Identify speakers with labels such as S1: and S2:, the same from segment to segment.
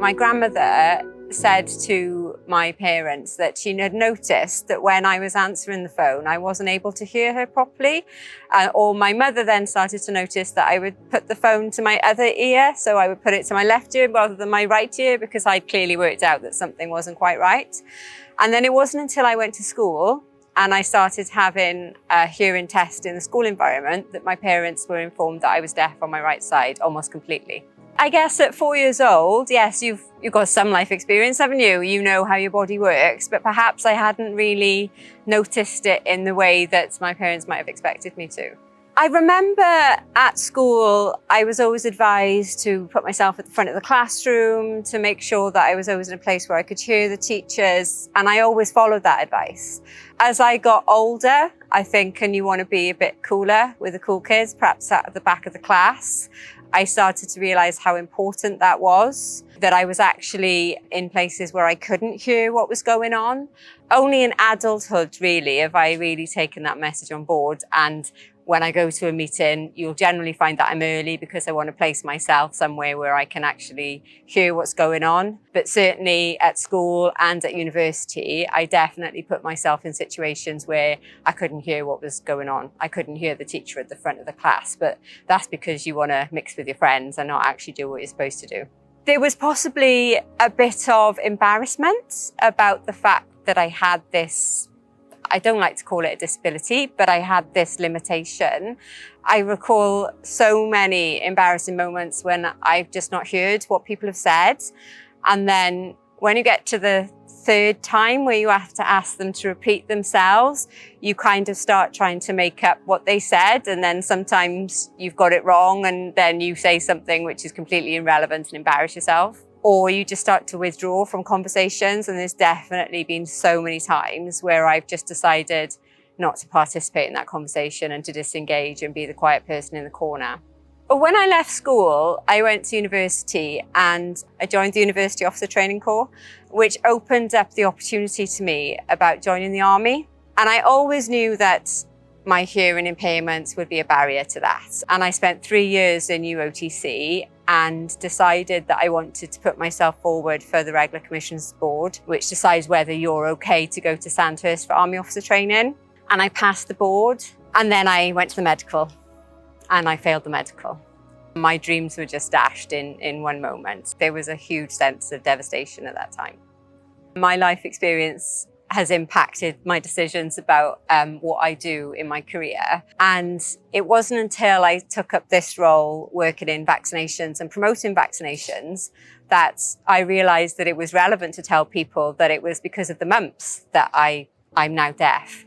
S1: My grandmother said to my parents that she had noticed that when I was answering the phone, I wasn't able to hear her properly. Or my mother then started to notice that I would put the phone to my other ear. So I would put it to my left ear rather than my right ear because I'd clearly worked out that something wasn't quite right. And then it wasn't until I went to school and I started having a hearing test in the school environment that my parents were informed that I was deaf on my right side almost completely. I guess at 4 years old, yes, you've got some life experience, haven't you? You know how your body works, but perhaps I hadn't really noticed it in the way that my parents might have expected me to. I remember at school, I was always advised to put myself at the front of the classroom, to make sure that I was always in a place where I could hear the teachers, and I always followed that advice. As I got older, I think, and you want to be a bit cooler with the cool kids, perhaps at the back of the class, I started to realize how important that was, that I was actually in places where I couldn't hear what was going on. Only in adulthood, really, have I really taken that message on board. And when I go to a meeting, you'll generally find that I'm early because I want to place myself somewhere where I can actually hear what's going on. But certainly at school and at university, I definitely put myself in situations where I couldn't hear what was going on. I couldn't hear the teacher at the front of the class, but that's because you want to mix with your friends and not actually do what you're supposed to do. There was possibly a bit of embarrassment about the fact that I had this, I don't like to call it a disability, but I had this limitation. I recall so many embarrassing moments when I've just not heard what people have said. And then when you get to the third time where you have to ask them to repeat themselves, you kind of start trying to make up what they said. And then sometimes you've got it wrong and then you say something which is completely irrelevant and embarrass yourself. Or you just start to withdraw from conversations. And there's definitely been so many times where I've just decided not to participate in that conversation and to disengage and be the quiet person in the corner. But when I left school, I went to university and I joined the University Officer Training Corps, which opened up the opportunity to me about joining the army. And I always knew that my hearing impairments would be a barrier to that. And I spent 3 years in UOTC and decided that I wanted to put myself forward for the Regular Commissions Board, which decides whether you're okay to go to Sandhurst for Army Officer Training. And I passed the board, and then I went to the medical, and I failed the medical. My dreams were just dashed in one moment. There was a huge sense of devastation at that time. My life experience has impacted my decisions about what I do in my career. And it wasn't until I took up this role working in vaccinations and promoting vaccinations that I realized that it was relevant to tell people that it was because of the mumps that I'm now deaf.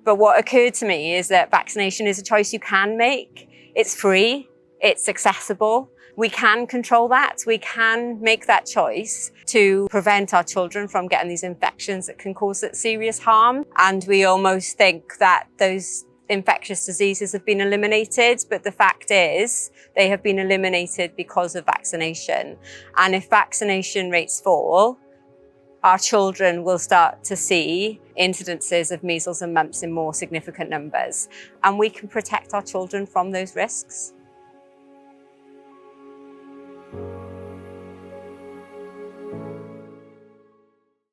S1: But what occurred to me is that vaccination is a choice you can make. It's free, it's accessible. We can control that. We can make that choice to prevent our children from getting these infections that can cause serious harm. And we almost think that those infectious diseases have been eliminated, but the fact is they have been eliminated because of vaccination. And if vaccination rates fall, our children will start to see incidences of measles and mumps in more significant numbers. And we can protect our children from those risks.